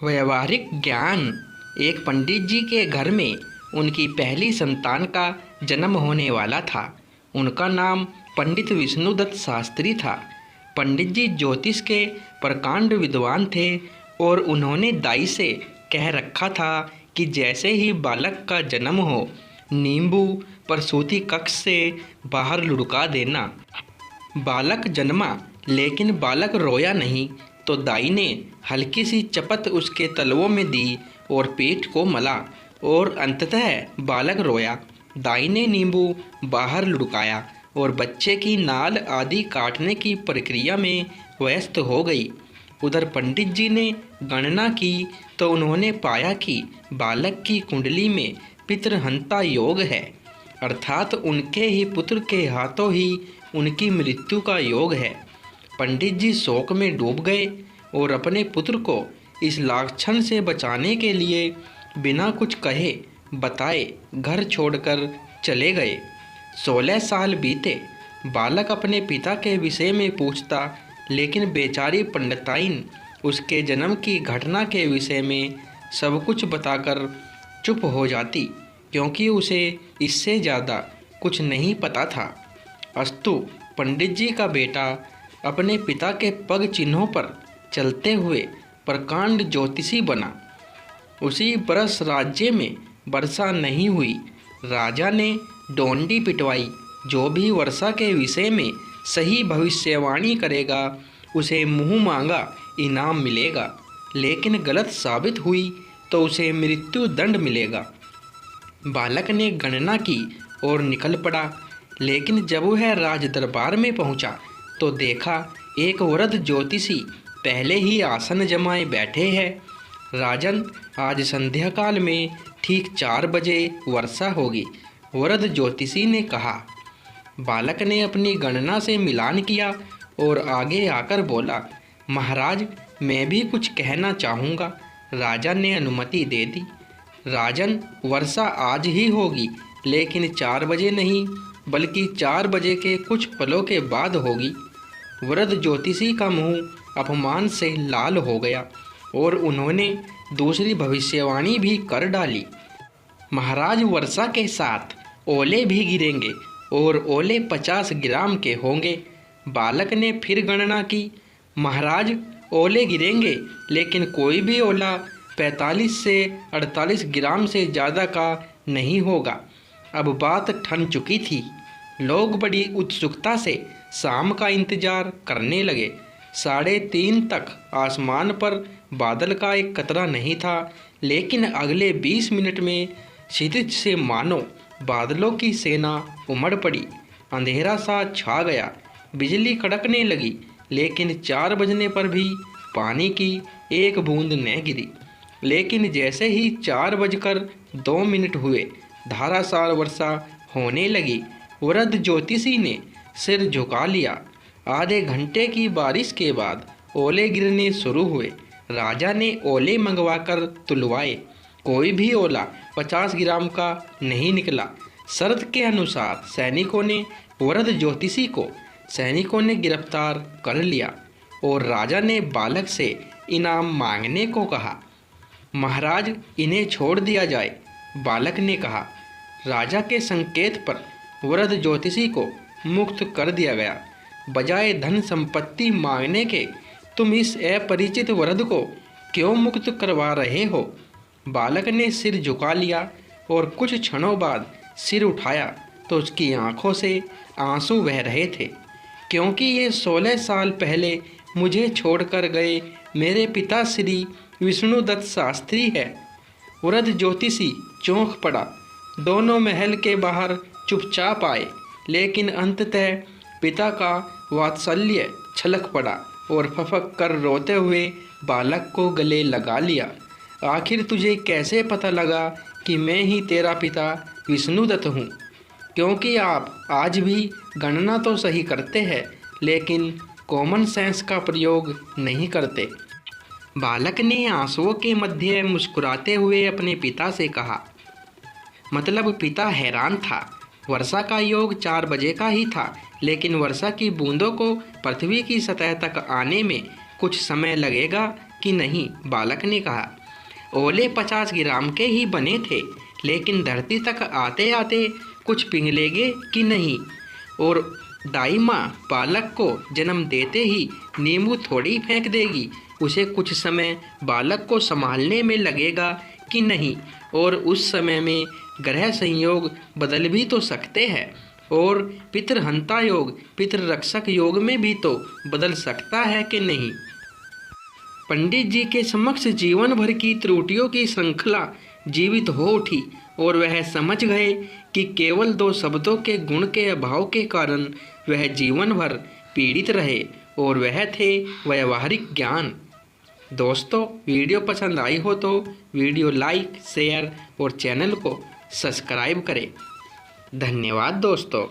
व्यवहारिक ज्ञान। एक पंडित जी के घर में उनकी पहली संतान का जन्म होने वाला था। उनका नाम पंडित विष्णुदत्त शास्त्री था। पंडित जी ज्योतिष के प्रकांड विद्वान थे और उन्होंने दाई से कह रखा था कि जैसे ही बालक का जन्म हो, नींबू प्रसूति कक्ष से बाहर लुढ़का देना। बालक जन्मा, लेकिन बालक रोया नहीं, तो दाई ने हल्की सी चपत उसके तलवों में दी और पेट को मला और अंततः बालक रोया। दाई ने नींबू बाहर लुढ़काया और बच्चे की नाल आदि काटने की प्रक्रिया में व्यस्त हो गई। उधर पंडित जी ने गणना की तो उन्होंने पाया कि बालक की कुंडली में पितृहंता योग है, अर्थात उनके ही पुत्र के हाथों ही उनकी मृत्यु का योग है। पंडित जी शोक में डूब गए और अपने पुत्र को इस लाछन से बचाने के लिए बिना कुछ कहे बताए घर छोड़कर चले गए। 16 साल बीते। बालक अपने पिता के विषय में पूछता, लेकिन बेचारी पंडिताइन उसके जन्म की घटना के विषय में सब कुछ बताकर चुप हो जाती, क्योंकि उसे इससे ज़्यादा कुछ नहीं पता था। अस्तु, पंडित जी का बेटा अपने पिता के पग चिन्हों पर चलते हुए प्रकांड ज्योतिषी बना। उसी बरस राज्य में वर्षा नहीं हुई। राजा ने डोंडी पिटवाई, जो भी वर्षा के विषय में सही भविष्यवाणी करेगा उसे मुँह मांगा इनाम मिलेगा, लेकिन गलत साबित हुई तो उसे मृत्यु दंड मिलेगा। बालक ने गणना की और निकल पड़ा, लेकिन जब वह राज दरबार में पहुंचा तो देखा एक वृद्ध ज्योतिषी पहले ही आसन जमाए बैठे हैं। राजन, आज संध्या काल में ठीक 4 बजे वर्षा होगी, वृद्ध ज्योतिषी ने कहा। बालक ने अपनी गणना से मिलान किया और आगे आकर बोला, महाराज, मैं भी कुछ कहना चाहूँगा। राजा ने अनुमति दे दी। राजन, वर्षा आज ही होगी, लेकिन 4 बजे नहीं, बल्कि 4 बजे के कुछ पलों के बाद होगी। वृद्ध ज्योतिषी का मुंह अपमान से लाल हो गया और उन्होंने दूसरी भविष्यवाणी भी कर डाली। महाराज, वर्षा के साथ ओले भी गिरेंगे और ओले 50 ग्राम के होंगे। बालक ने फिर गणना की। महाराज, ओले गिरेंगे, लेकिन कोई भी ओला 45 से 48 ग्राम से ज़्यादा का नहीं होगा। अब बात ठन चुकी थी। लोग बड़ी उत्सुकता से शाम का इंतजार करने लगे। 3:30 तक आसमान पर बादल का एक कतरा नहीं था, लेकिन अगले 20 मिनट में क्षितिज से मानो बादलों की सेना उमड़ पड़ी। अंधेरा सा छा गया, बिजली कड़कने लगी, लेकिन 4 बजने पर भी पानी की एक बूंद न गिरी। लेकिन जैसे ही 4:02 हुए, धारासार वर्षा होने लगी। वृद्ध ज्योतिषी ने सिर झुका लिया। आधे घंटे की बारिश के बाद ओले गिरने शुरू हुए। राजा ने ओले मंगवाकर तुलवाए। कोई भी ओला 50 ग्राम का नहीं निकला। शर्त के अनुसार वृद्ध ज्योतिषी को सैनिकों ने गिरफ्तार कर लिया और राजा ने बालक से इनाम मांगने को कहा। महाराज, इन्हें छोड़ दिया जाए, बालक ने कहा। राजा के संकेत पर वृद्ध ज्योतिषी को मुक्त कर दिया गया। बजाय धन संपत्ति मांगने के तुम इस अपरिचित वृद्ध को क्यों मुक्त करवा रहे हो? बालक ने सिर झुका लिया और कुछ क्षणों बाद सिर उठाया तो उसकी आंखों से आंसू बह रहे थे, क्योंकि ये 16 साल पहले मुझे छोड़कर गए मेरे पिता श्री विष्णुदत्त शास्त्री है। वृद्ध ज्योतिषी चौंक पड़ा। दोनों महल के बाहर चुपचाप आए, लेकिन अंततः पिता का वात्सल्य छलक पड़ा और फफक कर रोते हुए बालक को गले लगा लिया। आखिर तुझे कैसे पता लगा कि मैं ही तेरा पिता विष्णुदत्त हूँ? क्योंकि आप आज भी गणना तो सही करते हैं, लेकिन कॉमन सेंस का प्रयोग नहीं करते। बालक ने आंसुओं के मध्य मुस्कुराते हुए अपने पिता से कहा। मतलब पिता हैरान था। वर्षा का योग 4 बजे का ही था, लेकिन वर्षा की बूंदों को पृथ्वी की सतह तक आने में कुछ समय लगेगा, कि नहीं, बालक ने कहा। ओले 50 ग्राम के ही बने थे, लेकिन धरती तक आते आते कुछ पिघलेंगे कि नहीं। और दाई माँ बालक को जन्म देते ही नींबू थोड़ी फेंक देगी, उसे कुछ समय बालक को संभालने में लगेगा कि नहीं। और उस समय में ग्रह संयोग बदल भी तो सकते हैं, और पितृहंता योग पितृरक्षक योग में भी तो बदल सकता है कि नहीं। पंडित जी के समक्ष जीवन भर की त्रुटियों की श्रृंखला जीवित हो उठी और वह समझ गए कि केवल 2 शब्दों के गुण के अभाव के कारण वह जीवन भर पीड़ित रहे, और वह थे व्यावहारिक ज्ञान। दोस्तों, वीडियो पसंद आई हो तो वीडियो लाइक, शेयर और चैनल को सब्सक्राइब करें। धन्यवाद दोस्तों।